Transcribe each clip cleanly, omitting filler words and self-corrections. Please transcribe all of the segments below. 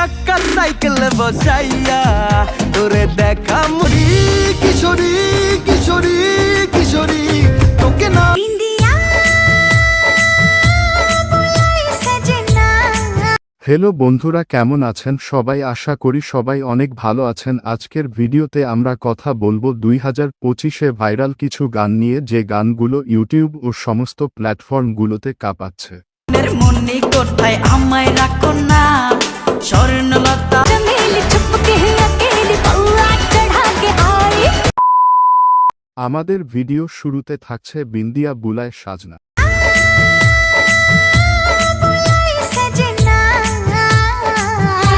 চাক্কা cycle বসাইয়া তোরে দেখা মুড়ি কিশোরী কিশোরী কিশোরী তোকে না হ্যালো বন্ধুরা, কেমন আছেন সবাই? আশা করি সবাই অনেক ভালো আছেন। আজকের ভিডিওতে আমরা কথা বলবো 2025-এ ভাইরাল কিছু গান নিয়ে, যে গানগুলো ইউটিউব ও সমস্ত প্ল্যাটফর্মগুলোতে কাঁপাচ্ছে। মনে কোথায় আমায় রাখো না স্বর্ণলতা আমাদের ভিডিও শুরুতে থাকছে বিন্দিয়া বুলায় সাজনা।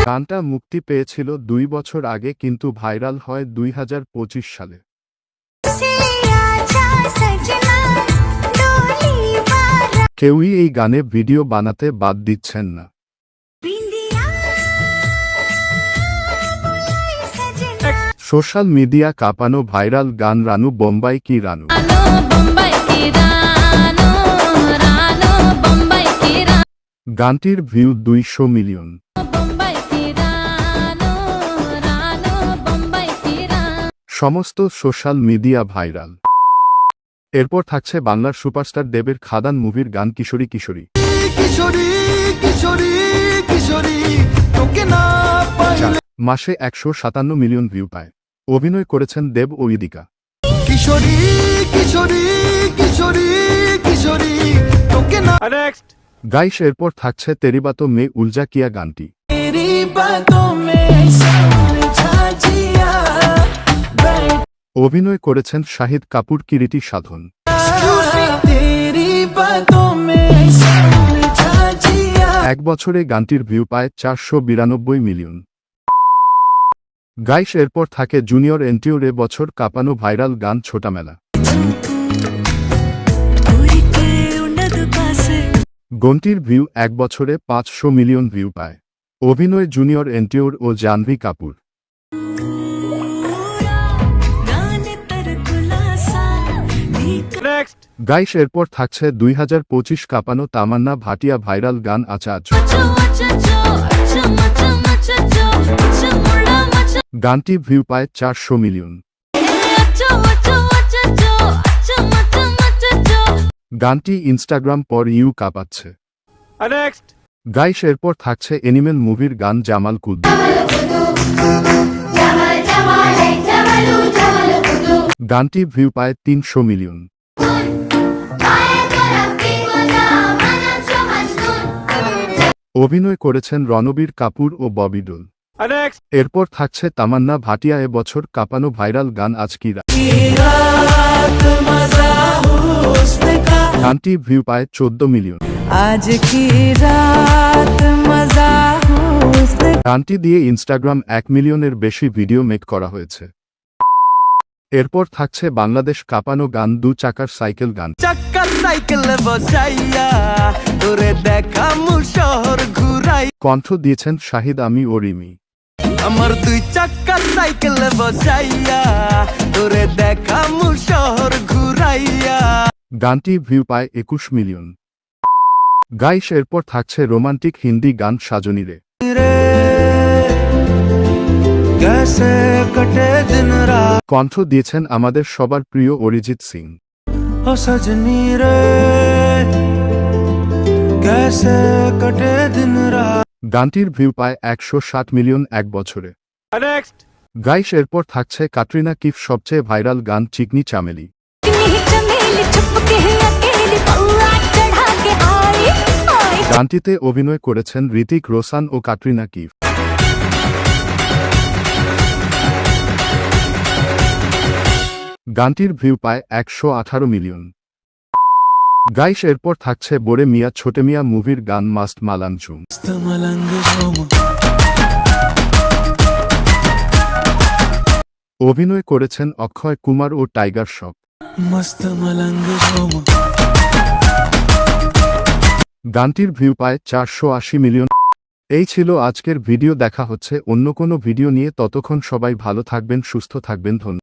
গানটা মুক্তি পেয়েছিল 2 বছর আগে, কিন্তু ভাইরাল হয় 2025 সালে। কেউই এই গানে ভিডিও বানাতে বাদ দিচ্ছেন না। সোশ্যাল মিডিয়া কাঁপানো ভাইরাল গান রানু বোম্বাই কি রানু। গানটির ভিউ 200 মিলিয়ন। সমস্ত সোশ্যাল মিডিয়া ভাইরাল। এরপর থাকছে বাংলার সুপারস্টার দেবের খাদান মুভির গান কিশোরী কিশোরী। মাসে 157 মিলিয়ন ভিউ পায়। অভিনয় করেছেন দেব ও ইদিকা। কিশোরী কিশোরী কিশোরী কিশোরী তোকে না। গাইস, এরপর থাকছে তেরি বাতো মে উলঝা কিয়া গানটি। অভিনয় করেছেন শাহিদ কাপুর, কিরিটি সাধন। এক বছরে গানটির ভিউ পায় 492 মিলিয়ন। গাইস, এরপর থাকে জুনিয়র এনটিআর বছর কাঁপানো ভাইরাল গান ছোটা মেলা। গানটির ভিউ এক বছরে 500 মিলিয়ন ভিউ পায়। অভিনয় জুনিয়র এনটিআর ও জাহ্নবী কাপুর। গাইস, এরপর থাকছে 2025 কাঁপানো তামান্না ভাটিয়া ভাইরাল গান আচা আচো। গানটি ভিউ পায় 400 মিলিয়ন। গানটি ইনস্টাগ্রাম পর ইউ কাঁপাচ্ছে। গাইস, এরপর থাকছে এনিমেল মুভির গান জামাল কুদ্দু। গানটি ভিউ পায় 300 মিলিয়ন। অভিনয় করেছেন রণবীর কাপুর ও ববি দেওল। এরপর থাকছে তামান্না ভাটিয়া বছর কাঁপানো ভাইরাল গান আজ কি রাত। গানটি ভিউ পায় 14 মিলিয়ন। গানটি দিয়ে ইনস্টাগ্রাম 1 মিলিয়নের বেশি ভিডিও মেক করা হয়েছে। এরপর থাকছে বাংলাদেশ কাঁপানো গান দু চাকার সাইকেল গান। চাক্কার সাইকেল বসাইয়া তোরে দেখা শহর ঘুরাই। কণ্ঠ দিয়েছেন শাহিদ আমি ও রিমি। আমার 2 চাক্কার সাইকেল বসাইয়া তোরে দেখা শহর ঘুরাইয়া। গানটি ভিউ পায় 21 মিলিয়ন। গাইস, এরপর থাকছে রোমান্টিক হিন্দি গান সাজনী রে। কণ্ঠ দিয়েছেন আমাদের সবার প্রিয় অরিজিৎ সিং। গানটির ভিউ পায় 160 মিলিয়ন এক বছরে। গাইস, এরপর থাকছে ক্যাটরিনা কিফ সবচেয়ে ভাইরাল গান চিকনি চামেলি। গানটিতে অভিনয় করেছেন ঋতিক রোশন ও ক্যাটরিনা কিফ। গানটির ভিউ পায় 118 মিলিয়ন। গাইস, এরপর থাকছে বোরে মিয়া ছোটে মিয়া মুভির গান মাস্ত মালাঞ্চুম। অভিনয় করেছেন অক্ষয় কুমার ও টাইগার শ্রফ। গানটির ভিউ পায় 480 মিলিয়ন। এই ছিল আজকের ভিডিও। দেখা হচ্ছে অন্য কোনো ভিডিও নিয়ে। ততক্ষণ সবাই ভালো থাকবেন, সুস্থ থাকবেন। ধন্যবাদ।